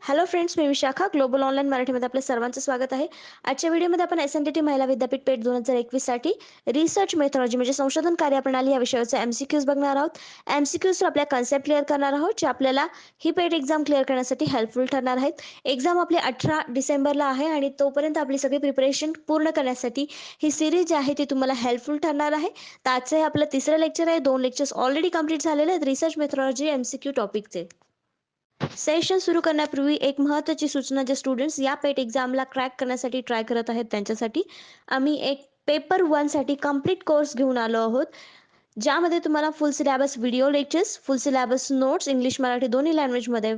Hello friends, मी Vishakha global online मराठीमध्ये आपल्या सर्वांचं स्वागत आहे. आजच्या व्हिडिओमध्ये आपण एस-एन-डी-टी महिला विद्यापीठ पेठ 2021 साठी रिसर्च मेथॉलॉजी म्हणजे संशोधन कार्यप्रणाली या विषयाचे एमसीक्यूज बघणार आहोत. एमसीक्यूज आपल्या कन्सेप्ट क्लिअर करणार आहोत, जे आपल्याला ही पेठ एक्झाम क्लिअर करण्यासाठी हेल्पफुल ठरणार आहेत. एक्झाम आपली 18 डिसेंबरला आहे आणि तोपर्यंत आपली सगळी प्रिपरेशन पूर्ण करण्यासाठी ही सिरीज जी आहे ती तुम्हाला हेल्पफुल ठरणार आहे. तर आजचं हे आपलं तिसरं लेक्चर आहे. 2 लेक्चर्स ऑलरेडी कंप्लीट झालेले आहेत रिसर्च मेथॉलॉजी एमसीक्यू टॉपिकचे. सेशन सुरू करण्यापूर्वी एक महत्त्वाची सूचना, जे स्टुडंट्स या पेट एक्झामला क्रॅक करण्यासाठी ट्राय करत आहेत त्यांच्यासाठी आम्ही एक पेपर 1 साठी कंप्लीट कोर्स घेऊन आलो आहोत, ज्यामध्ये तुम्हाला फुल सिलेबस व्हिडिओ लेक्चर्स, फुल सिलेबस नोट्स इंग्लिश मराठी दोन्ही लँग्वेजमध्ये,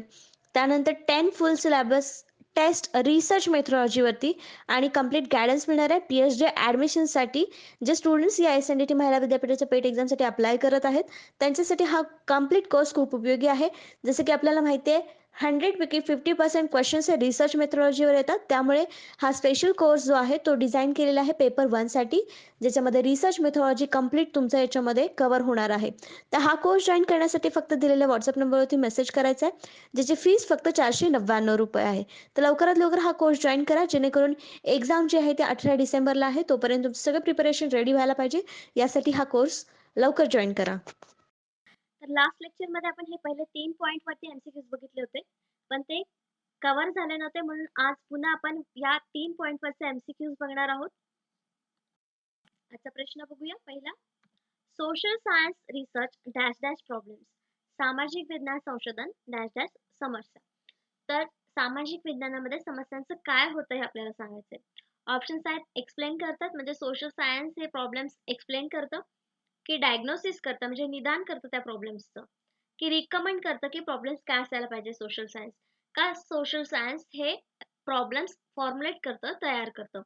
त्यानंतर 10 फुल सिलेबस टेस्ट रिसर्च मेथॉलॉजीवरती आणि कंप्लीट गायडन्स मिळणार आहे PhD ॲडमिशनसाठी. जे स्टुडंट्स या एस-एन-डी-टी महिला विद्यापीठाच्या पेट एक्झामसाठी अप्लाय करत आहेत त्यांच्यासाठी हा कंप्लीट कोर्स खूप उपयोगी आहे. जसं की आपल्याला माहिती आहे 100पैकी 50% क्वेश्चन्स हे रिसर्च मेथॉलॉजीवर येतात. त्यामुळे हा स्पेशल कोर्स जो आहे तो डिझाईन केलेला आहे पेपर 1 साठी, ज्याच्यामध्ये रिसर्च मेथॉलॉजी कंप्लीट तुमचं याच्यामध्ये कव्हर होणार आहे. तर हा कोर्स जॉईन करण्यासाठी फक्त दिलेल्या व्हॉट्सअप नंबरवरती मेसेज करायचा आहे, ज्याची फीस फक्त ₹499 आहे. तर लवकरात लवकर हा कोर्स जॉईन करा, जेणेकरून एक्झाम जी आहे ती 18 डिसेंबरला आहे, तोपर्यंत तुमचं सगळं प्रिपरेशन रेडी व्हायला पाहिजे. यासाठी हा कोर्स लवकर जॉईन करा. तर लास्ट लेक्चरमध्ये आपण हे पहिले 3 पॉइंटवरती एमसीक्यूज बघितले होते, पण ते कव्हर झाले नव्हते, म्हणून आज पुन्हा आपण या 3 पॉइंटवरचे एमसीक्यूज बघणार आहोत. आजचा प्रश्न बघूया. पहिला, social science research dash dash problems, सामाजिक विज्ञान संशोधन डॅश डॅश समस्या. तर सामाजिक विज्ञानामध्ये समस्यांचं काय होतं हे आपल्याला सांगायचंय. ऑप्शन्स आहेत, एक्सप्लेन करतात म्हणजे सोशल सायन्स हे प्रॉब्लेम्स एक्सप्लेन करतं, की डायग्नोसिस करतं म्हणजे निदान करतं त्या प्रॉब्लेम्सचं, की रिकमेंड करतं की प्रॉब्लेम्स काय असायला पाहिजे सोशल सायन्स, का सोशल सायन्स हे प्रॉब्लेम्स फॉर्म्युलेट करतं, तयार करतं.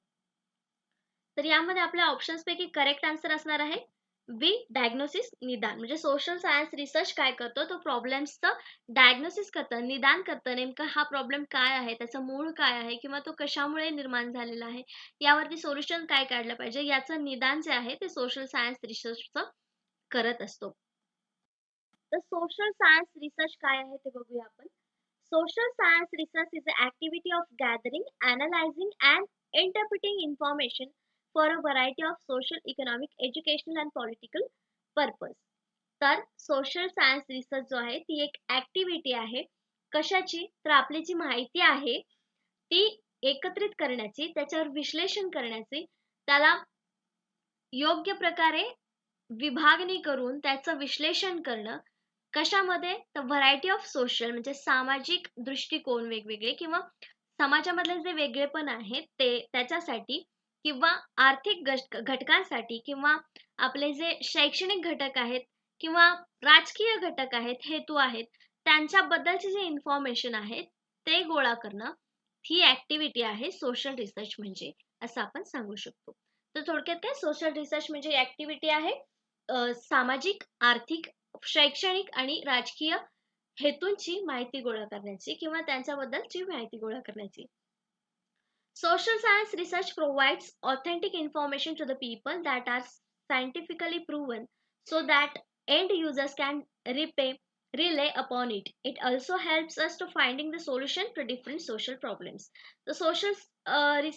तर यामध्ये आपल्या ऑप्शन्स पैकी करेक्ट आन्सर असणार आहे बी, डायग्नोसिस निदान. म्हणजे सोशल सायन्स रिसर्च काय करतो, तो प्रॉब्लेम्सचं डायग्नोसिस करतं, निदान करतं. नेमका हा प्रॉब्लेम काय आहे, त्याचं मूळ काय आहे किंवा तो कशामुळे निर्माण झालेला आहे, यावरती सोल्युशन काय काढलं पाहिजे, याचं निदान जे आहे ते सोशल सायन्स रिसर्चचं करत असतो. तर सोशल सायन्स रिसर्च काय आहे ते बघूया आपण. Social science research is the activity of gathering, analysing and interpreting information for a variety of social, economic, educational and political purpose. तर सोशल सायन्स रिसर्च जो आहे ती एक ॲक्टिव्हिटी आहे. कशाची? तर आपली जी माहिती आहे ती एकत्रित करण्याची, त्याच्यावर विश्लेषण करण्याची, त्याला योग्य प्रकारे विभागणी करून त्याचं विश्लेषण करणं. कशामध्ये? तर व्हरायटी ऑफ सोशल म्हणजे सामाजिक दृष्टिकोन वेगवेगळे किंवा समाजामधले जे वेगळेपण आहेत ते त्याच्यासाठी, किंवा आर्थिक घटकांसाठी, किंवा आपले जे शैक्षणिक घटक आहेत किंवा राजकीय घटक आहेत, हेतू आहेत, त्यांच्याबद्दलचे जे इन्फॉर्मेशन आहे ते गोळा करणं, ही ॲक्टिव्हिटी आहे सोशल रिसर्च म्हणजे, असं आपण सांगू शकतो. तर थोडक्यात काय, सोशल रिसर्च म्हणजे ॲक्टिव्हिटी आहे सामाजिक, आर्थिक, शैक्षणिक आणि राजकीय हेतूंची माहिती गोळा करण्याची किंवा त्यांच्याबद्दलची माहिती गोळा करण्याची. Social science research provides authentic information to the people that are scientifically proven, so that end users can rely upon it. It also helps us to finding the solution to different social problems. The social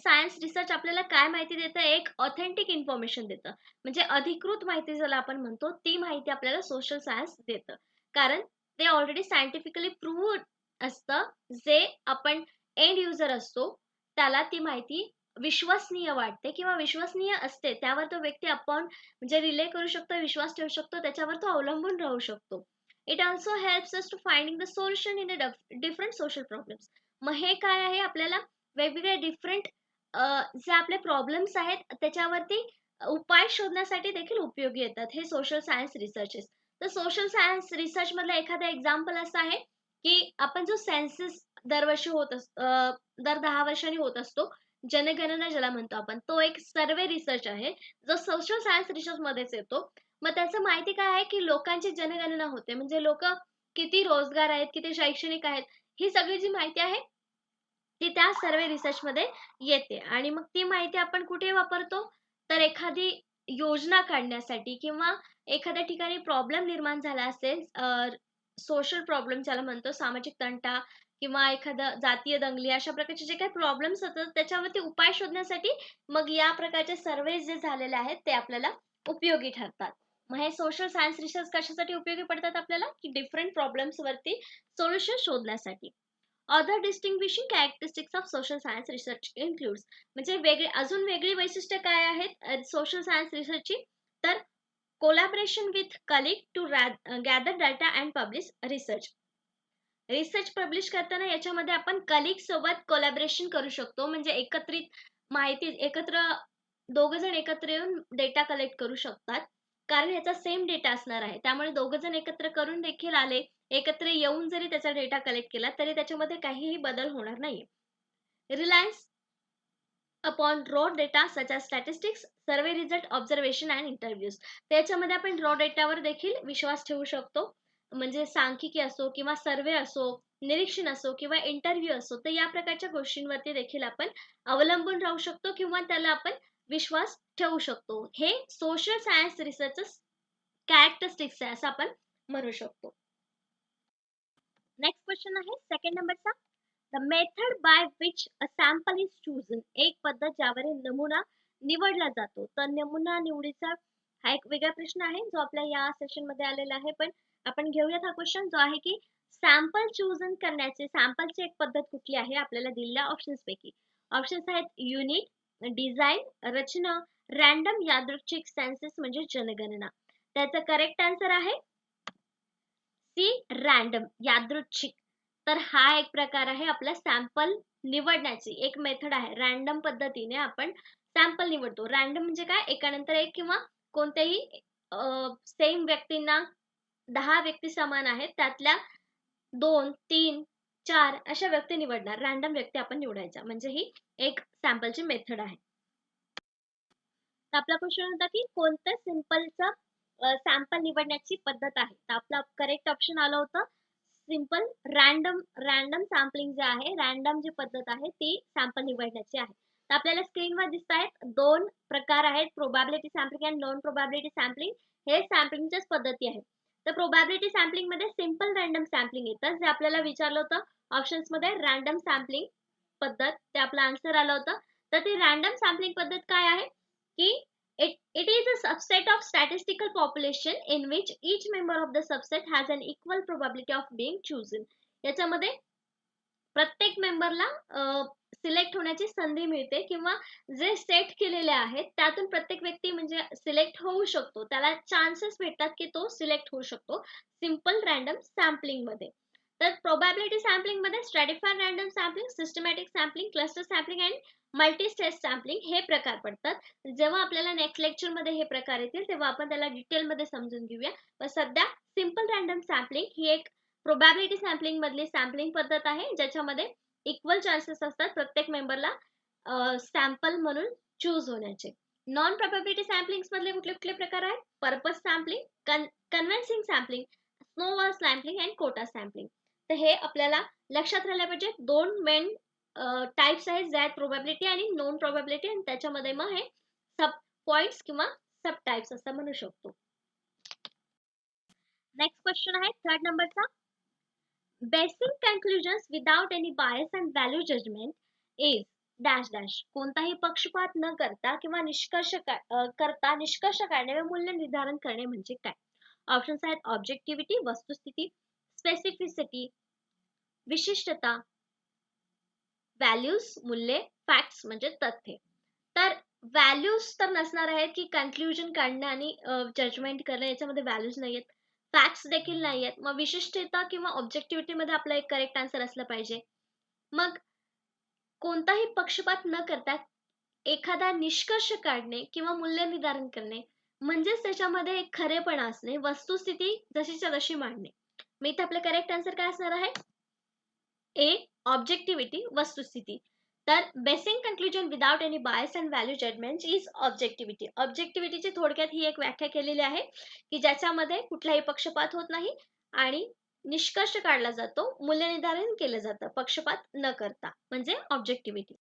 science research आपल्याला काय माहिती देतं? एक authentic information देतं. म्हणजे अधिकृत माहिती ज्याला आपण म्हणतो, ती माहिती आपल्याला सोशल सायन्स देतं. कारण ते ऑलरेडी सायंटिफिकली प्रूव्ह असतं. जे आपण एंड युजर असतो त्याला ती माहिती विश्वसनीय वाटते किंवा विश्वसनीय असते. त्यावर तो व्यक्ती आपण म्हणजे रिले करू शकतो, विश्वास ठेवू शकतो, त्याच्यावर तो अवलंबून राहू शकतो. It also helps us to finding the solution in the different social problems. मग हे काय आहे? आपल्याला वेगवेगळे डिफरंट जे आपले प्रॉब्लेम्स आहेत त्याच्यावरती उपाय शोधण्यासाठी देखील उपयोगी येतात हे सोशल सायन्स रिसर्चेस. तर सोशल सायन्स रिसर्च मधलं एखादं एक्झाम्पल असं आहे की आपण जो सेन्सस दरवर्षी दर 10 वर्षांनी होत असतो, जनगणना ज्याला म्हणतो आपण, तो एक सर्वे रिसर्च आहे जो सोशल सायन्स रिसर्च मध्येच येतो. मग त्याचं माहिती काय आहे की लोकांची जनगणना होते, म्हणजे लोक किती रोजगार आहेत, किती शैक्षणिक आहेत, ही सगळी जी माहिती आहे ती त्या सर्वे रिसर्च मध्ये येते. आणि मग ती माहिती आपण कुठे वापरतो? तर एखादी योजना काढण्यासाठी किंवा एखाद्या ठिकाणी प्रॉब्लेम निर्माण झाला असेल, सोशल प्रॉब्लेम ज्याला म्हणतो, सामाजिक तंटा किंवा एखादं जातीय दंगली अशा प्रकारचे जे काही प्रॉब्लेम्स होतात त्याच्यावरती उपाय शोधण्यासाठी मग या प्रकारचे सर्वेज जे झालेले आहेत ते आपल्याला उपयोगी ठरतात. मग हे सोशल सायन्स रिसर्च कशासाठी उपयोगी पडतात आपल्याला, की डिफरंट प्रॉब्लेम्स वरती सोल्युशन शोधण्यासाठी. Other distinguishing characteristics of social science research includes, म्हणजे अजून वेगळी वैशिष्ट्ये काय आहेत सोशल सायन्स रिसर्चची, तर collaboration with colleague to gather data and publish research. Research publish करताना याच्यामध्ये आपण कलिग सोबत कोलॅबोरेशन करू शकतो, म्हणजे एकत्रित माहिती दोघं जण एकत्र येऊन डेटा कलेक्ट करू शकतात. कारण ह्याचा सेम डेटा असणार आहे. त्यामुळे दोघं जण एकत्र करून देखील आले, एकत्र येऊन जरी त्याचा डेटा कलेक्ट केला, तरी त्याच्यामध्ये काहीही बदल होणार नाहीये. Reliance upon raw data such as statistics, survey result, observation and interviews. त्याच्यामध्ये आपण रॉ डेटावर देखील विश्वास ठेवू शकतो. म्हणजे सांख्यिकी असो किंवा सर्वे असो, निरीक्षण असो किंवा इंटरव्ह्यू असो, तर या प्रकारच्या गोष्टींवरती देखील आपण अवलंबून राहू शकतो किंवा त्याला आपण विश्वास ठेवू शकतो. हे सोशल सायन्स रिसर्चचं कॅरेक्टरिस्टिक्स आहे असं आपण म्हणू शकतो. नेक्स्ट क्वेश्चन आहे सेकंड नंबरचा. The method by which a sample is chosen, एक पद्धत ज्यावर नमुना निवडला जातो. तर नमुना निवडीचा हा एक वेगळा प्रश्न आहे जो आपल्या या सेशन मध्ये आलेला आहे. पण आपण घेऊयात हा क्वेश्चन जो आहे की सॅम्पल चूजन करण्याचे सॅम्पलची एक पद्धत कुठली आहे आपल्याला दिलेल्या ऑप्शन्स पैकी. ऑप्शन्स आहेत युनिट, डिझाईन, रचना, रॅन्डम यादृच्छिक सेन्सस म्हणजे जनगणना. त्याचा करेक्ट आन्सर आहे सी, रॅन्डम यादृच्छिक. तर हा एक प्रकार आहे आपला सॅम्पल निवडण्याची एक मेथड आहे. रॅन्डम पद्धतीने आपण सॅम्पल निवडतो. रॅन्डम म्हणजे काय, एकानंतर एक किंवा कोणत्याही सेम व्यक्तींना 10 व्यक्ती समान आहेत त्यातल्या 2, 3, 4 अशा व्यक्ती निवडणार. रॅन्डम व्यक्ती आपण निवडायच्या, म्हणजे ही एक सॅम्पलची मेथड आहे. तर आपला क्वेश्चन होता की कोणत्या सिंपलचा सॅम्पल निवडण्याची पद्धत आहे. तर आपला करेक्ट ऑप्शन आलं होतं सिंपल रॅन्डम सॅम्पलिंग जे आहे, रॅन्डम जी पद्धत आहे ती सॅम्पल निवडण्याची आहे. तर आपल्याला स्क्रीनवर दिसत आहेत 2 प्रकार आहेत, प्रोबॅबिलिटी सॅम्पलिंग आणि नॉन प्रोबॅबिलिटी सॅम्पलिंग. हे सॅम्पलिंगच्याच पद्धती आहेत. तर प्रोबॅबिलिटी सॅम्पलिंग मध्ये सिंपल रॅन्डम सॅम्पलिंग येतं, जे आपल्याला विचारलं होतं ऑप्शन्स मध्ये रॅन्डम सॅम्पलिंग पद्धत, ते आपलं आन्सर आलं होतं. तर ती रॅन्डम सॅम्पलिंग पद्धत काय आहे की it is a subset of statistical population in which each member of the subset has an equal probability of being chosen. याच्यामध्ये प्रत्येक मेंबरला सिलेक्ट होण्याची संधी मिळते किंवा जे सेट केलेले आहेत त्यातून प्रत्येक व्यक्ती म्हणजे सिलेक्ट होऊ शकतो, त्याला चान्सेस भेटतात की तो सिलेक्ट होऊ शकतो सिंपल रॅन्डम सॅम्पलिंग मध्ये. तर प्रोबॅबिलिटी सॅम्पलिंग मध्ये स्ट्रॅटिफाईड random sampling, systematic sampling, cluster sampling and multi stage sampling हे प्रकार पडतात. जेव्हा आपल्याला नेक्स्ट लेक्चर मध्ये हे प्रकार येतील तेव्हा आपण त्याला डिटेल मध्ये समजून घेऊया. पण सध्या सिंपल रॅन्डम सॅम्पलिंग ही एक प्रोबॅबिलिटी सॅम्पलिंग मधली सॅम्पलिंग पद्धत आहे, ज्याच्यामध्ये इक्वल चान्सेस असतात प्रत्येक मेंबरला सॅम्पल म्हणून चूज होण्याचे. नॉन प्रोबॅबिलिटी सॅम्पलिंग मधले कुठले कुठले प्रकार आहेत, purpose sampling, convincing sampling, snowball sampling and quota sampling. तर हे आपल्याला लक्षात राहिलं पाहिजे. 2 मेन टाइप्स आहेत जे आहेत प्रोबॅबिलिटी आणि नॉन प्रोबॅबिलिटी, आणि त्याच्यामध्ये मग हे सब पॉइंट्स किंवा सब टाइप्स असं म्हणू शकतो. नेक्स्ट क्वेश्चन आहे थर्ड नंबरचा. Basic conclusions without any bias and value judgement is dash dash. कोणताही पक्षपात न करता किंवा निष्कर्ष काढणे व मूल्य निर्धारण करणे म्हणजे काय. ऑप्शन्स आहेत ऑब्जेक्टिव्हिटी वस्तुस्थिती, स्पेसिफिसिटी विशिष्टता, व्हॅल्यूज मूल्ये, फॅक्ट्स म्हणजे तथ्ये. तर व्हॅल्यूज तर नसणार आहेत की कन्क्लुजन काढणं आणि जजमेंट करणं, याच्यामध्ये व्हॅल्यूज नाहीयेत, फॅक्ट्स देखील नाहीयेत. मग विशिष्टता किंवा ऑब्जेक्टिव्हिटी मध्ये आपला एक करेक्ट आन्सर असलं पाहिजे. मग कोणताही पक्षपात न करता एखादा निष्कर्ष काढणे किंवा मूल्य निर्धारण करणे म्हणजेच त्याच्यामध्ये एक खरेपणा असणे, वस्तुस्थिती जशीच्या तशी मांडणे. मग इथे आपलं करेक्ट आन्सर काय असणार आहे, ए, ऑब्जेक्टिव्हिटी वस्तुस्थिती. तर basic conclusion without any bias and value judgement is objectivity. ऑब्जेक्टिव्हिटीची थोडक्यात ही एक व्याख्या केलेली आहे की ज्याच्यामध्ये कुठलाही पक्षपात होत नाही आणि निष्कर्ष काढला जातो, मूल्य निर्धारण केलं जातं पक्षपात न करता, म्हणजे ऑब्जेक्टिव्हिटी.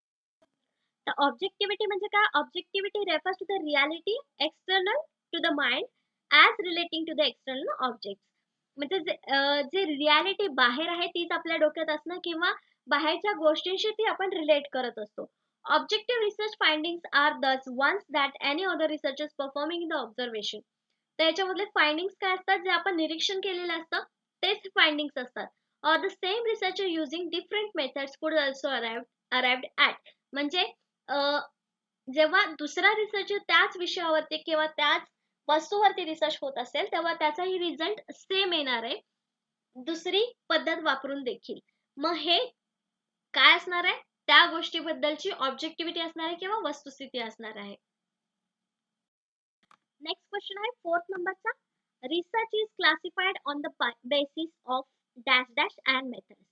तर ऑब्जेक्टिव्हिटी म्हणजे काय, objectivity refers to the reality external to the mind as relating to the external object. म्हणजे जे रियालिटी बाहेर आहे तीच आपल्या डोक्यात असणं किंवा बाहेरच्या गोष्टींशी ती आपण रिलेट करत असतो. Objective research findings are thus ones that any other researchers performing in the observation. तर याच्यामधले फाइंडिंग्स काय असतात, जे आपण निरीक्षण केलेलं असतं तेच फाइंडिंग्स असतात. Or the same researcher using different methods कुड ऑल्सो अराइव्ड ॲट. म्हणजे जेव्हा दुसरा रिसर्चर त्याच विषयावरती किंवा त्याच वस्तूवरती रिसर्च होत असेल तेव्हा त्याचाही रिझल्ट सेम येणार आहे, दुसरी पद्धत वापरून देखील. मग हे काय असणार आहे, त्या गोष्टीबद्दलची ऑब्जेक्टिव्हिटी असणार आहे किंवा वस्तुस्थिती असणार आहे. नेक्स्ट क्वेश्चन आहे 4th नंबरचा. Research is classified on the basis of dash dash and methods.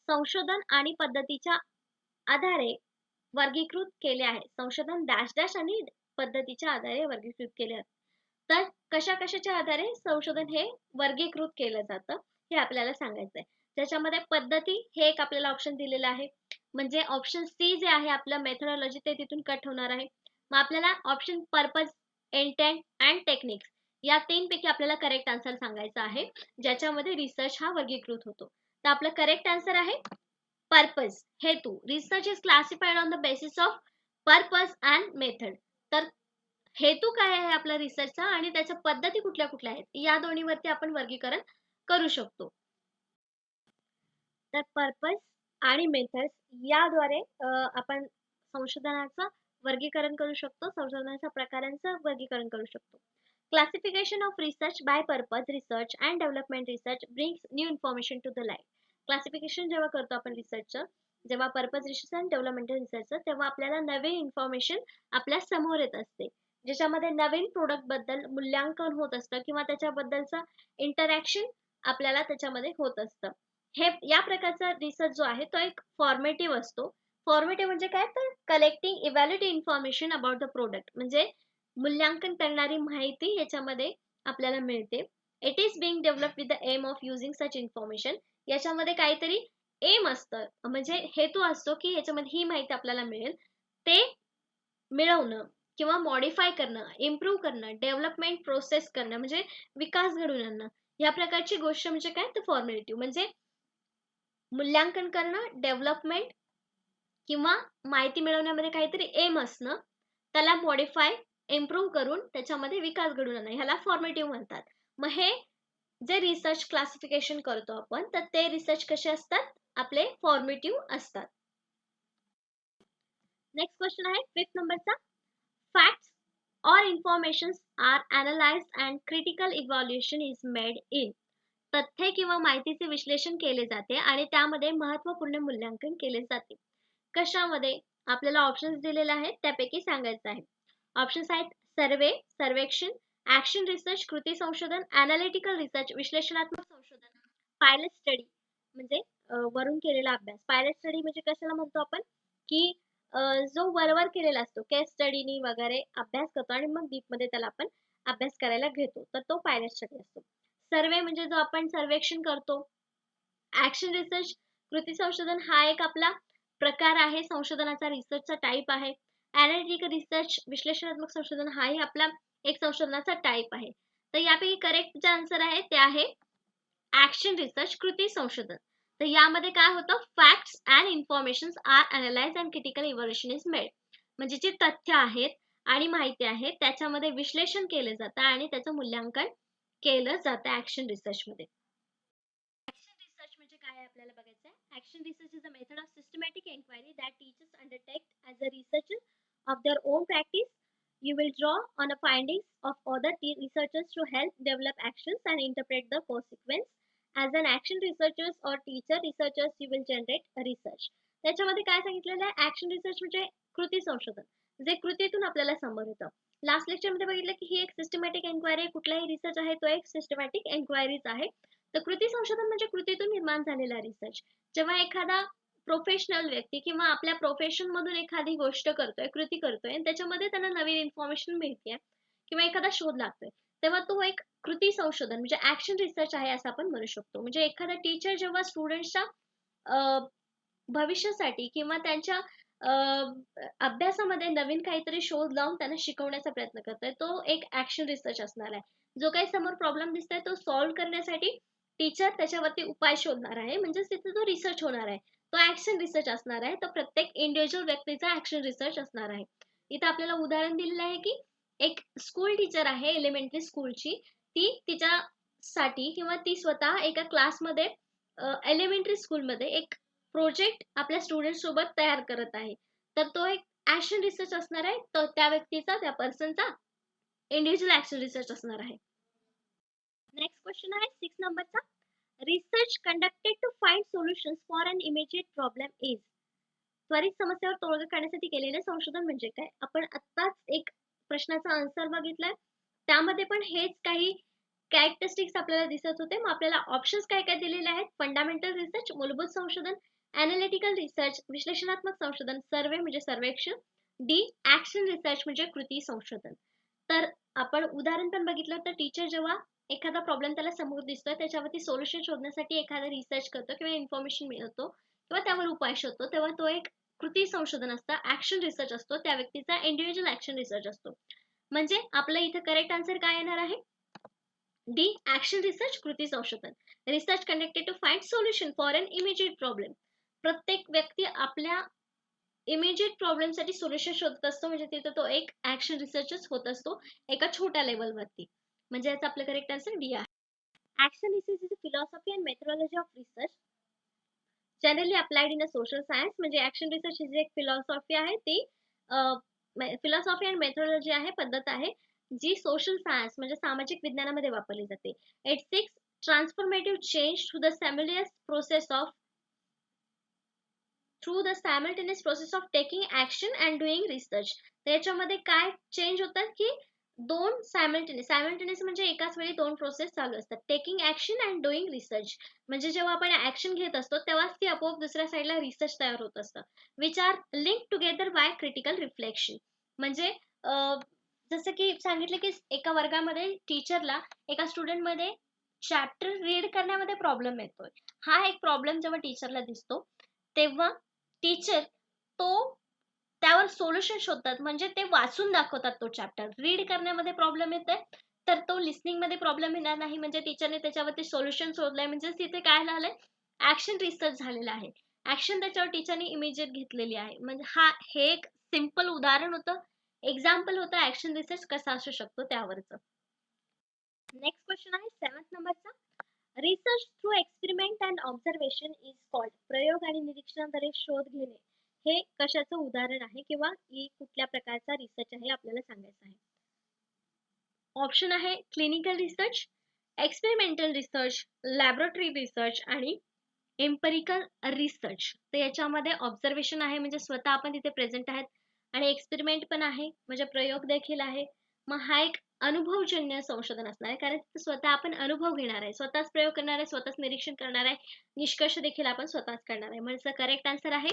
संशोधन आणि पद्धतीच्या आधारे वर्गीकृत केले आहे. संशोधन डॅश डॅश आणि पद्धतीच्या आधारे वर्गीकृत केले आहे. तर कशा कशाच्या आधारे संशोधन हे वर्गीकृत केलं जातं हे आपल्याला सांगायचं आहे. त्याच्यामध्ये पद्धती हे एक आपल्याला ऑप्शन दिलेलं आहे. म्हणजे ऑप्शन सी जे आहे आपलं मेथडॉलॉजी ते तिथून कट होणार आहे. मग आपल्याला option purpose, intent and techniques या 3 पैकी आपल्याला करेक्ट आन्सर सांगायचा आहे, ज्याच्यामध्ये रिसर्च हा वर्गीकृत होतो. तर आपलं करेक्ट आन्सर आहे पर्पज, हेतू. Research is classified on the basis of purpose and method. तर हेतू काय आहे आपला रिसर्चचा आणि त्याच्या पद्धती कुठल्या कुठल्या आहेत या दोन्हीवरती आपण वर्गीकरण करू शकतो. तर पर्पज आणि मेथड्स याद्वारे आपण संशोधनाचं वर्गीकरण करू शकतो, संशोधनाच्या प्रकारांचं वर्गीकरण करू शकतो. Classification of research by purpose research and development research brings new information to the light. Classification जेव्हा करतो आपण रिसर्चचं, जेव्हा पर्पज रिसर्च अँड डेव्हलपमेंटल रिसर्चचं, तेव्हा आपल्याला नवीन इन्फॉर्मेशन आपल्या समोर येत असते, ज्याच्यामध्ये नवीन प्रोडक्ट बद्दल मूल्यांकन होत असतं किंवा त्याच्याबद्दलचा इंटरॅक्शन आपल्याला त्याच्यामध्ये होत असतं. हे या प्रकारचा रिसर्च जो आहे तो एक फॉर्मेटिव्ह असतो. फॉर्मेटिव्ह म्हणजे काय, तर collecting evaluate information about the product, म्हणजे मूल्यांकन करणारी माहिती याच्यामध्ये आपल्याला मिळते. It is being developed with the aim of using such information. याच्यामध्ये काहीतरी एम असतं, म्हणजे हेतू असतो की याच्यामध्ये ही माहिती आपल्याला मिळेल, ते मिळवणं किंवा मॉडिफाय करणं, इम्प्रूव्ह करणं, डेव्हलपमेंट प्रोसेस करणं, म्हणजे विकास घडवून आणणं. या प्रकारची गोष्ट म्हणजे काय, तर फॉर्मेटिव्ह. म्हणजे मूल्यांकन करणं, डेव्हलपमेंट किंवा माहिती मिळवण्यामध्ये काहीतरी एम असणं, त्याला मॉडिफाय, इम्प्रूव्ह करून त्याच्यामध्ये विकास घडवून आणणं, ह्याला फॉर्मेटिव्ह म्हणतात. मग हे जे रिसर्च क्लासिफिकेशन करतो आपण, तर ते रिसर्च कसे असतात, आपले फॉर्मेटिव्ह असतात. नेक्स्ट क्वेश्चन आहे 5th नंबरचा. Facts or informations are analyzed and critical evaluation is made in. तथ्य किंवा माहितीचे विश्लेषण केले जाते आणि त्यामध्ये महत्त्वपूर्ण मूल्यांकन केले जाते. कशामध्ये, आपल्याला ऑप्शन्स दिलेले आहेत त्यापैकी सांगायचं आहे. ऑप्शन्स आहेत सर्वे, सर्वेक्षण, ऍक्शन रिसर्च, कृती संशोधन, अनालिटिकल रिसर्च, विश्लेषणात्मक संशोधन, पायलट स्टडी म्हणजे वरून केलेला अभ्यास. पायलट स्टडी म्हणजे कशाला म्हणतो आपण, की जो वरवर केलेला असतो, केस स्टडीनी वगैरे अभ्यास करतो आणि मग डीपमध्ये त्याला आपण अभ्यास करायला घेतो, तर तो पायलट स्टडी असतो. सर्वे म्हणजे जो आपण सर्वेक्षण करतो. ऍक्शन रिसर्च, कृती संशोधन हा एक आपला प्रकार आहे, संशोधनाचा रिसर्चचा टाईप आहे. अनालिटिकल रिसर्च, विश्लेषणात्मक संशोधन हाही आपला एक संशोधनाचा टाईप आहे. तर यापैकी करेक्ट जे आन्सर आहे ते आहे ऍक्शन रिसर्च, कृती संशोधन. तर यामध्ये काय होतं, facts and information are analyse and critical evaluation is made. म्हणजे जे तथ्य आहेत आणि माहिती आहे त्याच्यामध्ये विश्लेषण केले जातं आणि त्याचं मूल्यांकन केलं जातं ऍक्शन रिसर्च मध्ये. ऍक्शन रिसर्च म्हणजे काय आपल्याला बघायचं आहे. Action research is a method of systematic enquiry that teachers undertake as a researcher of their own practice. You will draw on the findings of other researchers to help develop actions and interpret the consequence. As an action researchers or teacher researchers, you will generate a research. त्याच्यामध्ये काय सांगितलेलं आहे, action research म्हणजे कृती संशोधन, जे कृतीतून आपल्याला समोर येतं. लास्ट लेक्चरमध्ये बघितलं की ही एक सिस्टमॅटिक एन्क्वायरी, कुठलाही रिसर्च आहे तो एक सिस्टमॅटिक एन्क्वायरीच आहे. तर कृती संशोधन म्हणजे कृतीतून निर्माण झालेला रिसर्च. जेव्हा एखादा प्रोफेशनल व्यक्ती किंवा आपल्या प्रोफेशन मधून एखादी गोष्ट करतोय, कृती करतोय आणि त्याच्यामध्ये त्यांना नवीन इन्फॉर्मेशन मिळते किंवा एखादा शोध लागतोय, तेव्हा तो एक कृती संशोधन म्हणजे ऍक्शन रिसर्च आहे असं आपण म्हणू शकतो. म्हणजे एखादा टीचर जेव्हा स्टुडंट्सच्या भविष्यासाठी किंवा त्यांच्या अभ्यासामध्ये नवीन काहीतरी शोध लावून त्यांना शिकवण्याचा प्रयत्न करतोय, तो एक ऍक्शन रिसर्च असणार आहे. जो काही समोर प्रॉब्लेम दिसतोय तो सॉल्व्ह करण्यासाठी टीचर त्याच्यावरती उपाय शोधणार आहे, म्हणजेच तिथे तो रिसर्च होणार आहे. तो ॲक्शन रिसर्च असणार आहे. तर प्रत्येक इंडिव्हिज्युअल व्यक्तीचा ॲक्शन रिसर्च असणार आहे. इथं आपल्याला उदाहरण दिलेलं आहे, की एक स्कूल टीचर आहे एलिमेंटरी स्कूलची. ती तिच्यासाठी किंवा ती स्वतः एका क्लासमध्ये एलिमेंटरी स्कूलमध्ये एक प्रोजेक्ट आपल्या स्टुडंट्स सोबत तयार करत आहे. तर तो एक ॲक्शन रिसर्च असणार आहे. तर त्या व्यक्तीचा, त्या पर्सनचा इंडिव्हिज्युअल ॲक्शन रिसर्च असणार आहे. नेक्स्ट क्वेश्चन आहे 6 नंबरचा. Research conducted to find solutions for an immediate problem is. त्वरित समस्यावर तोडगा काढण्यासाठी केलेले संशोधन म्हणजे काय? आपण आत्ताच एक प्रश्नाचा आन्सर बघितलाय. त्यामध्ये पण हेच काही कॅरेक्टरिस्टिक्स आपल्याला दिसत होते. मग आपल्याला ऑप्शन्स काय काय दिलेले आहेत? फंडामेंटल रिसर्च, मूलभूत संशोधन, एनालिटिकल रिसर्च, विश्लेषणात्मक संशोधन, सर्वे म्हणजे सर्वेक्षण, डी ऍक्शन रिसर्च म्हणजे कृती संशोधन. तर आपण उदाहरण पण बघितलं तर टीचर जेव्हा एखादा प्रॉब्लेम त्याला समोर दिसतोय त्याच्यावरती सोल्युशन शोधण्यासाठी एखादा रिसर्च करतो किंवा इन्फॉर्मेशन मिळवतो किंवा त्यावर उपाय शोधतो, तेव्हा तो एक कृती संशोधन असतं, ऍक्शन रिसर्च असतो. त्या व्यक्तीचा इंडिव्हिज्युअल ऍक्शन रिसर्च असतो. म्हणजे आपलं इथं करेक्ट आन्सर काय येणार आहे? डी ऍक्शन रिसर्च, कृती संशोधन. Research conducted to find solution for an immediate problem. प्रत्येक व्यक्ती आपल्या इमिजिएट प्रॉब्लेमसाठी सोल्युशन शोधत असतो, म्हणजे तिथे तो एक ऍक्शन रिसर्चच होत असतो एका छोट्या लेवलवरती. म्हणजे याचा आपलं करेक्ट आन्सर डी आहे. Action research is a philosophy and methodology of research generally applied in a social science. म्हणजे ऍक्शन रिसर्च ही जी एक फिलॉसॉफी आहे ती फिलॉसॉफी अँड मेथोडॉलॉजी आहे, पद्धत आहे, जी सोशल सायन्स म्हणजे सामाजिक विज्ञानामध्ये वापरली जाते. It seeks transformative change through the simultaneous process of taking action and doing research. त्याच्यामध्ये काय चेंज होतात की दोन सायमल्टेनियस म्हणजे एकाच वेळी दोन प्रोसेस चालू असतात. Taking action and doing research म्हणजे जेव्हा आपण ऍक्शन घेत असतो तेव्हाच ती आपोआप दुसऱ्या साईडला रिसर्च तयार होत असतं. Which are link together by critical reflection. म्हणजे जसं की सांगितलं की एका वर्गामध्ये टीचरला एका स्टुडंटमध्ये चॅप्टर रीड करण्यामध्ये प्रॉब्लेम येतोय. हा एक प्रॉब्लेम जेव्हा टीचरला दिसतो तेव्हा टीचर तो त्यावर सोल्युशन शोधतात. म्हणजे ते वाचून दाखवतात तो चॅप्टर. रीड करण्यामध्ये प्रॉब्लेम येतोय तर तो लिसनिंग मध्ये प्रॉब्लेम येणार नाही. म्हणजे टीचरने त्याच्यावरती सोल्युशन शोधलंय, म्हणजे तिथे काय झालंय? ऍक्शन रिसर्च झालेला आहे. ऍक्शन त्याच्यावर टीचरने इमिजिएट घेतलेली आहे. म्हणजे हे एक सिंपल उदाहरण होतं, एक्झाम्पल होतं ऍक्शन रिसर्च कसा असू शकतो त्यावरचं. नेक्स्ट क्वेश्चन आहे 7th नंबरचा. Research through experiment and observation is called. प्रयोग आणि निरीक्षणाद्वारे शोध घेणे हे कशाचं उदाहरण आहे किंवा ही कुठल्या प्रकारचा रिसर्च आहे आपल्याला सांगायचं आहे. ऑप्शन आहे clinical research, experimental research, laboratory research आणि एम्पिरिकल रिसर्च. तर याच्यामध्ये ऑब्झर्वेशन आहे म्हणजे स्वतः आपण तिथे प्रेझेंट आहेत, आणि एक्सपेरिमेंट पण आहे म्हणजे प्रयोग देखील आहे. मग हा एक अनुभवजन्य संशोधन असणार आहे, कारण स्वतः आपण अनुभव घेणार आहे, स्वतःच प्रयोग करणार आहे, स्वतःच निरीक्षण करणार आहे, निष्कर्ष देखील आपण स्वतःच करणार आहे. म्हणजे करेक्ट आन्सर आहे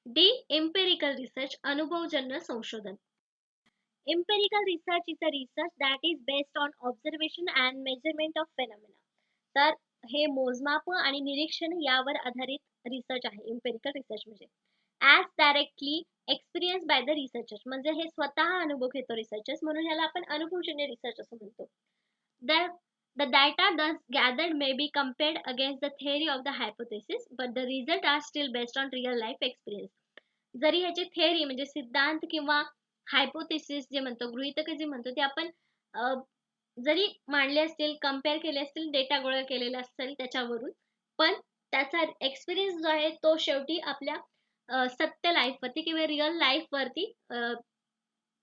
डी एम्पिरिकल रिसर्च, अनुभवजन्य संशोधन. Empirical research is a research that is based on observation and measurement of phenomena. तर हे मोजमाप आणि निरीक्षण यावर आधारित रिसर्च आहे एम्पिरिकल रिसर्च म्हणजे. As directly experience by the researchers, म्हणजे हे स्वतः अनुभव घेतो रिसर्चर्स, म्हणून ह्याला आपण अनुभवजन्य रिसर्च असं म्हणतो. The data thus gathered may be compared against the theory of the hypothesis, but the results are still based on real life experience. जरी ह्याची थेअरी म्हणजे सिद्धांत किंवा हायपोथेसिस जे म्हणतो, गृहीतक जे म्हणतो, ते आपण जरी मांडले असतील, कम्पेअर केले असतील, डेटा गोळा केलेला असेल त्याच्यावरून, पण त्याचा एक्सपिरियन्स जो आहे तो शेवटी आपल्या सत्य लाईफवरती किंवा रिअल लाईफवरती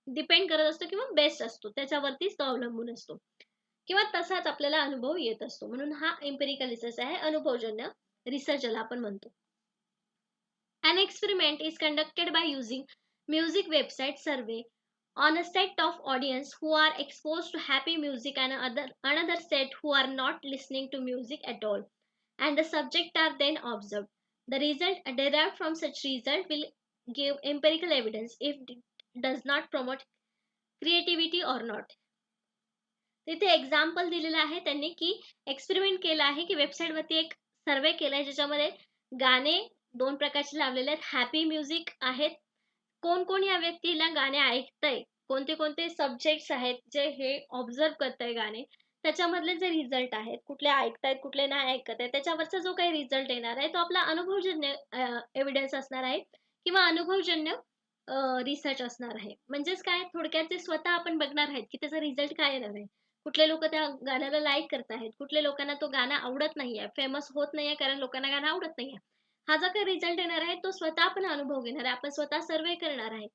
डिपेंड करत असतो किंवा बेस्ड असतो, त्याच्यावरतीच तो अवलंबून असतो किंवा तसाच आपल्याला अनुभव येत असतो. म्हणून हा एम्पिरिकल रिसर्च आहे, अनुभवजन्य रिसर्च ज्याला आपण म्हणतो. An experiment is conducted by using music website survey on a set of audience who are exposed to happy music and another set who are not listening to music at all, and the subject are then observed. The result derived from such result will give empirical evidence if it does not promote creativity or not. तिथे example दिलेलं आहे त्यांनी की experiment केलं आहे की वेबसाईटवरती एक सर्वे केलाय ज्याच्यामध्ये गाणे दोन प्रकारचे लावलेले आहेत, हॅपी म्युझिक आहेत. कोण कोण या व्यक्तीला गाणे ऐकतंय, कोणते कोणते सब्जेक्ट्स आहेत जे हे ऑब्झर्व करतंय गाणे, त्याच्यामधले जे रिझल्ट आहेत, कुठले ऐकतायत, कुठले नाही ऐकत आहे, त्याच्यावरचा जो काही रिझल्ट येणार आहे, तो आपला अनुभवजन्य एव्हिडन्स असणार आहे किंवा अनुभवजन्य रिसर्च असणार आहे. म्हणजेच काय थोडक्यात जे स्वतः आपण बघणार आहेत, की त्याचा रिझल्ट काय येणार आहे. कुठले लोकं त्या गाण्याला लाईक करत आहेत, कुठल्या लोकांना तो गाणं आवडत नाहीये, फेमस होत नाहीये कारण लोकांना गाणं आवडत नाहीये. हा जो काही रिझल्ट येणार आहे, तो स्वतः आपण अनुभव घेणार आहे. आपण स्वतः सर्व्हे करणार आहे.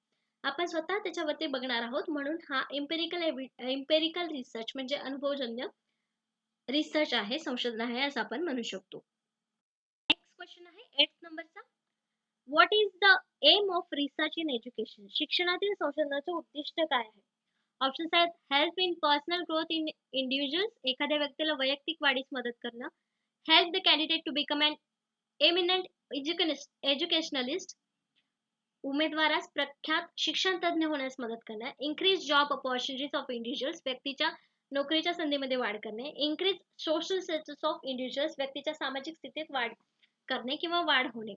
आपण स्वतः त्याच्यावरती बघणार आहोत. म्हणून हा इम्पेरिकल रिसर्च म्हणजे अनुभवजन्य रिसर्च आहे, संशोधन आहे असं आपण म्हणू शकतो. नेक्स्ट क्वेश्चन आहे 8th नंबरचा. What is the aim of research in education? शिक्षणातील संशोधनाचे उद्दिष्ट काय आहे? ऑप्शन्स आहेत help in personal growth in individuals, एखाद्या व्यक्तीला वैयक्तिक वाढीस मदत करणं. Help the candidate to become an eminent educationalist, उमेदवारास प्रख्यात शिक्षण तज्ञ होण्यास मदत करणे. Increase job opportunities of individuals, व्यक्तीच्या नोकरीच्या संधीमध्ये वाढ करणे. Increase social status of individuals, व्यक्तीच्या सामाजिक स्थितीत वाढ करणे किंवा वाढ होणे.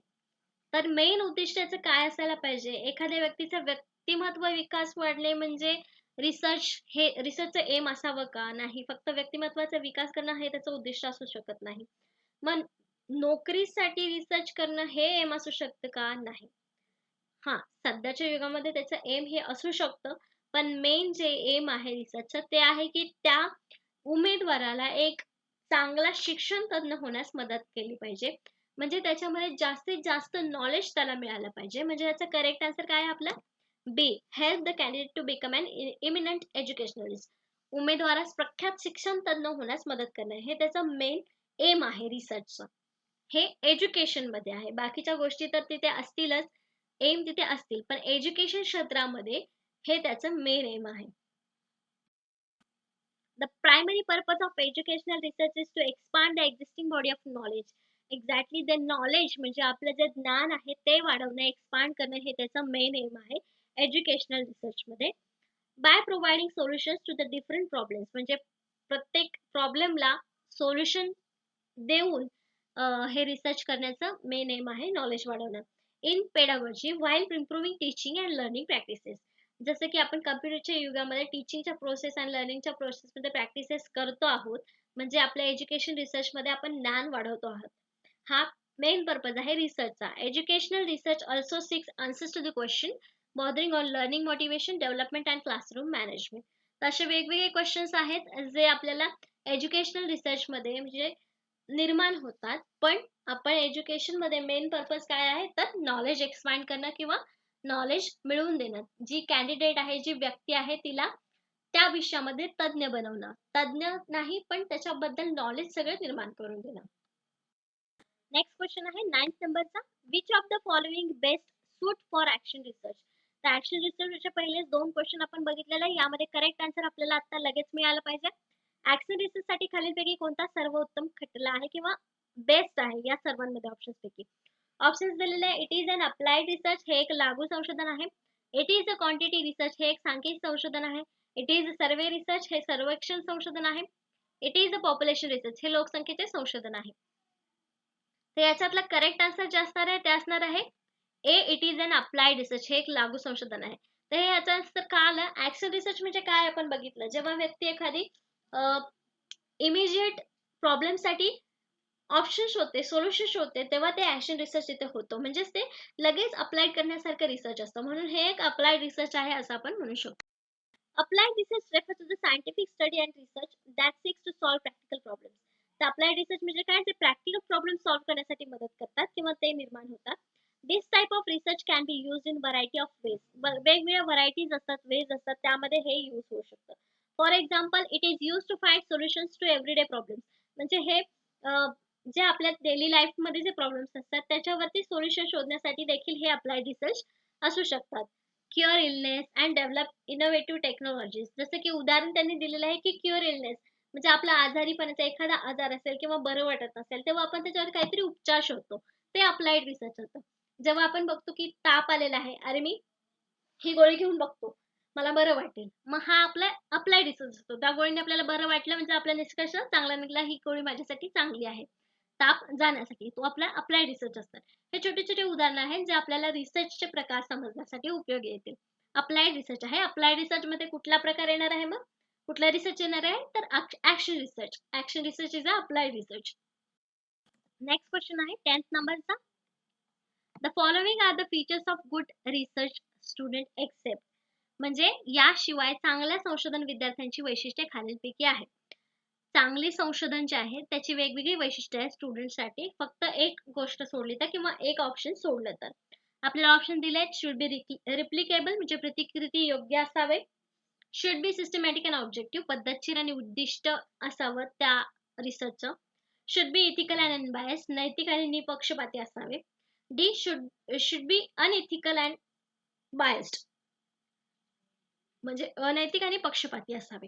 तर मेन उद्दिष्ट याचं काय असायला पाहिजे? एखाद्या व्यक्तीचा व्यक्तिमत्व विकास वाढणे म्हणजे रिसर्चचं एम असावं का? नाही. फक्त व्यक्तिमत्वाचा विकास करणं हे त्याचं उद्दिष्ट असू शकत नाही. मग नोकरीसाठी रिसर्च करणं हे एम असू शकतं का? नाही. हां, सध्याच्या युगामध्ये त्याचं एम हे असू शकतं. पण मेन जे एम आहे रिसर्चचं ते आहे की त्या उमेदवाराला एक चांगला शिक्षण तज्ञ होण्यास मदत केली पाहिजे. म्हणजे त्याच्यामध्ये जास्तीत जास्त नॉलेज त्याला मिळालं पाहिजे. म्हणजे याचा करेक्ट आन्सर काय आहे आपला? B. Help the candidate to become an eminent educationalist. उमेदवारास प्रख्यात शिक्षण तज्ञ होण्यास मदत करणे हे त्याचं मेन एम आहे रिसर्चचं. हे एज्युकेशनमध्ये आहे. बाकीच्या गोष्टी तर तिथे असतीलच, एम तिथे असतील. पण एज्युकेशन क्षेत्रामध्ये हे त्याचं मेन एम आहे. The primary purpose of educational research is to expand the existing body of knowledge. Exactly the knowledge म्हणजे आपलं जे ज्ञान आहे ते वाढवणं, एक्सपांड करणं हे त्याचं मेन एम आहे एज्युकेशनल रिसर्चमध्ये. By providing solutions to the different problems, म्हणजे प्रत्येक प्रॉब्लेमला सोल्युशन देऊन हे रिसर्च करण्याचं मेन एम आहे नॉलेज वाढवणं. In pedagogy while improving teaching and learning practices, जसं की आपण कम्प्युटरच्या युगामध्ये टीचिंगच्या प्रोसेस आणि लर्निंगच्या प्रोसेसमध्ये प्रॅक्टिसेस करतो आहोत. म्हणजे आपल्या एज्युकेशन रिसर्चमध्ये आपण ज्ञान वाढवतो आहोत. हा मेन पर्पज आहे रिसर्चचा. Educational research also seeks answers to the question bothering on learning motivation development and classroom management. तर असे वेगवेगळे क्वेश्चन्स आहेत जे आपल्याला एज्युकेशनल रिसर्चमध्ये म्हणजे निर्माण होतात. पण आपण एज्युकेशनमध्ये मेन पर्पज काय आहे तर नॉलेज एक्सपांड करणं किंवा नॉलेज मिळवून देणं. जी कॅन्डिडेट आहे, जी व्यक्ती आहे तिला त्या विषयामध्ये तज्ञ बनवणं. तज्ञ नाही पण त्याच्याबद्दल नॉलेज सगळं निर्माण करून देणं. नेक्स्ट क्वेश्चन आहे 9th नंबरचा. Which of the following best suit for action research? तर ऍक्शन रिसर्चचे पहिले 2 क्वेश्चन आपण बघितलेले आहे. यामध्ये करेक्ट आन्सर आपल्याला आता लगेच मिळालं पाहिजे. ऍक्शन रिसर्चसाठी खालीलपैकी कोणता सर्वोत्तम खटला आहे किंवा बेस्ट आहे या सर्वांमध्ये ऑप्शन्सपैकी? ऑप्शन्स दिलेले आहे. It is an applied research, हे एक लागू संशोधन आहे. It is a quantity research, हे एक सांख्यिक संशोधन आहे. It is a survey research, हे सर्वेक्षण संशोधन आहे. It is a population research, हे लोकसंख्येचे संशोधन आहे. तर याच्यातला करेक्ट आन्सर जे असणार आहे ते असणार आहे A. It is an applied research, हे एक लागू संशोधन आहे. तर हे याचा आन्सर का आलं? ऍक्शन रिसर्च म्हणजे काय आपण बघितलं, जेव्हा व्यक्ती एखादी इमिजिएट प्रॉब्लेमसाठी ऑप्शन शोधते, सोल्युशन शोधते, तेव्हा ते ऍक्शन रिसर्च तिथे होतं. म्हणजेच ते लगेच अप्लाय करण्यासारखं रिसर्च असतं. म्हणून हे एक अप्लाइड रिसर्च आहे असं आपण म्हणू शकतो. Applied research refer to the scientific study and research that seeks to solve practical problems. तर अप्लाइड रिसर्च म्हणजे काय? ते प्रॅक्टिकल प्रॉब्लेम सॉल्व करण्यासाठी मदत करतात किंवा ते निर्माण होतात. This type of research can be use in variety of ways. वेगवेगळ्या व्हरायटीज असतात, वेज असतात, त्यामध्ये हे यूज होऊ शकतं. For example, it is use to find solutions to everyday problems. म्हणजे हे जे आपल्या डेली लाईफमध्ये जे प्रॉब्लेम्स असतात त्याच्यावरती सोल्युशन शोधण्यासाठी देखील हे अप्लाइड रिसर्च असू शकतात. Cure illness and develop innovative technologies, जसं की उदाहरण त्यांनी दिलेलं आहे की क्युअर इलनेस म्हणजे आपला आजारीपणाचा एखादा आजार असेल किंवा बरं वाटत नसेल तेव्हा आपण त्याच्यावर काहीतरी उपचार शोधतो, ते अप्लाइड रिसर्च होतं. जेव्हा आपण बघतो की ताप आलेला आहे, अरे मी ही गोळी घेऊन बघतो, मला बरं वाटेल, मग हा आपला अप्लाइड रिसर्च असतो. त्या गोळीने आपल्याला बरं वाटलं म्हणजे आपला निष्कर्ष चांगला निघाला, ही गोळी माझ्यासाठी चांगली आहे ताप जाण्यासाठी. तो आपला अप्लाइड रिसर्च असतात. हे छोटे छोटे उदाहरण आहेत जे आपल्याला रिसर्चचे प्रकार समजण्यासाठी उपयोगी येतील. अप्लाइड रिसर्च आहे. अप्लाइड रिसर्च मध्ये कुठला प्रकार येणार आहे? मग कुठला रिसर्च येणार आहे तर action research. Action research is a applied research. Next question आहे 10th नंबरचा. The following are the features of good research student except. म्हणजे याशिवाय चांगल्या संशोधन विद्यार्थ्यांची वैशिष्ट्ये खालीलपैकी आहेत. चांगले संशोधन जे आहे त्याची वेगवेगळी वैशिष्ट्ये आहेत स्टुडंटसाठी. फक्त एक गोष्ट सोडली तर किंवा एक ऑप्शन सोडलं तर. आपल्याला ऑप्शन दिले आहेत. शुड बी रिप्लिकेबल म्हणजे प्रतिकृती योग्य असावे. Should be systematic and objective, पद्धतशीर आणि उद्दिष्ट असावं त्या रिसर्चचं. Should be ethical and unbiased, नैतिक आणि निपक्षपाती असावे. D should be unethical and biased, म्हणजे अनैतिक आणि पक्षपाती असावे.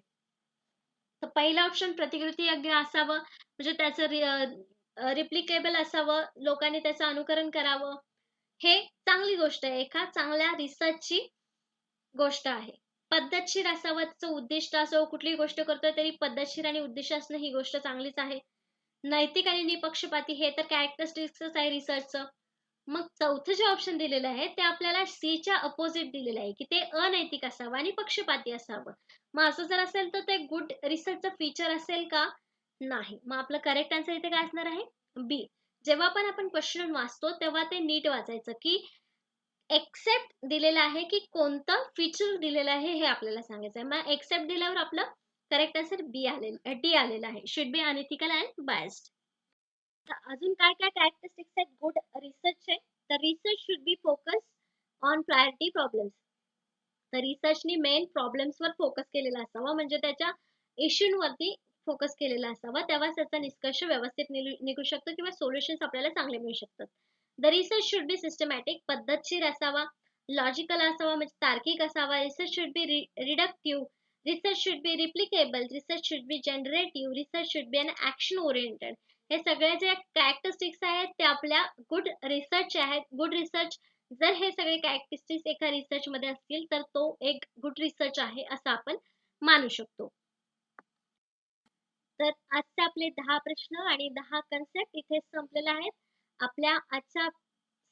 तर पहिला ऑप्शन प्रतिकृती योग्य असावं म्हणजे त्याचं रिप्लिकेबल असावं, लोकांनी त्याचं अनुकरण करावं, हे चांगली गोष्ट आहे, एका चांगल्या रिसर्चची गोष्ट आहे. पद्धतशीर असावं, त्याचं उद्दिष्ट असावं, कुठलीही गोष्ट करतोय तरी पद्धतशीर आणि उद्दिष्ट असणं ही गोष्ट चांगलीच आहे. नैतिक आणि निपक्षपाती हे तर कॅरेक्टरिस्टिक्सच आहे रिसर्चचं. मग चौथं जे ऑप्शन दिलेलं आहे ते आपल्याला सीच्या अपोजिट दिलेलं आहे की ते अनैतिक असावं आणि पक्षपाती असावं. मग असं जर असेल तर ते गुड रिसर्चचं फीचर असेल का? नाही. मग आपलं करेक्ट आन्सर इथे काय असणार आहे? बी. जेव्हा पण आपण क्वेश्चन वाचतो तेव्हा ते नीट वाचायचं की एक्सेप्ट दिलेलं आहे की कोणतं फीचर दिलेलं आहे हे आपल्याला सांगायचं आहे. मग एक्सेप्ट दिल्यावर आपलं करेक्ट आन्सर डी आलेलं आहे. Should be unethical and biased. अजून काय काय कॅरेक्टरिस्टिक्स आहेत गुड रिसर्चचे? तर research should B focus on priority problems. तर रिसर्चनी मेन प्रॉब्लेम्सवर फोकस केलेला असावा, म्हणजे त्याच्या इश्यूवरती फोकस केलेला असावा, तेव्हाच त्याचा निष्कर्ष व्यवस्थित निघू शकतो किंवा सोल्युशन्स आपल्याला चांगले मिळू शकतात. The research should be systematic, पद्धतशीर असावा, लॉजिकल असावा म्हणजे तार्किक असावा. Research should be reductive, research should be replicable, research should be generative, research should be an action oriented. हे सगळे जे कॅरेक्टरिस्टिक्स आहेत ते आपल्या गुड रिसर्च आहेत. गुड रिसर्च जर हे सगळे कॅरेक्टरिस्टिक्स एका रिसर्च मध्ये असतील तर तो एक गुड रिसर्च आहे असं आपण मानू शकतो. तर आजचे आपले 10 प्रश्न आणि 10 कन्सेप्ट इथे संपलेले आहेत. आपल्या आजच्या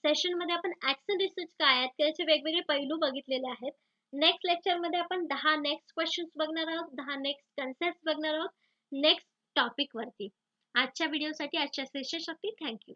सेशन मध्ये आपण ऍक्शन रिसर्च काय आहेत त्याचे वेगवेगळे पैलू बघितलेले आहेत. नेक्स्ट लेक्चर मध्ये आपण 10 नेक्स्ट क्वेश्चन्स बघणार आहोत, 10 नेक्स्ट कन्सेप्ट बघणार आहोत नेक्स्ट टॉपिक वरती. आजच्या व्हिडिओसाठी, आजच्या सेशनसाठी थँक्यू.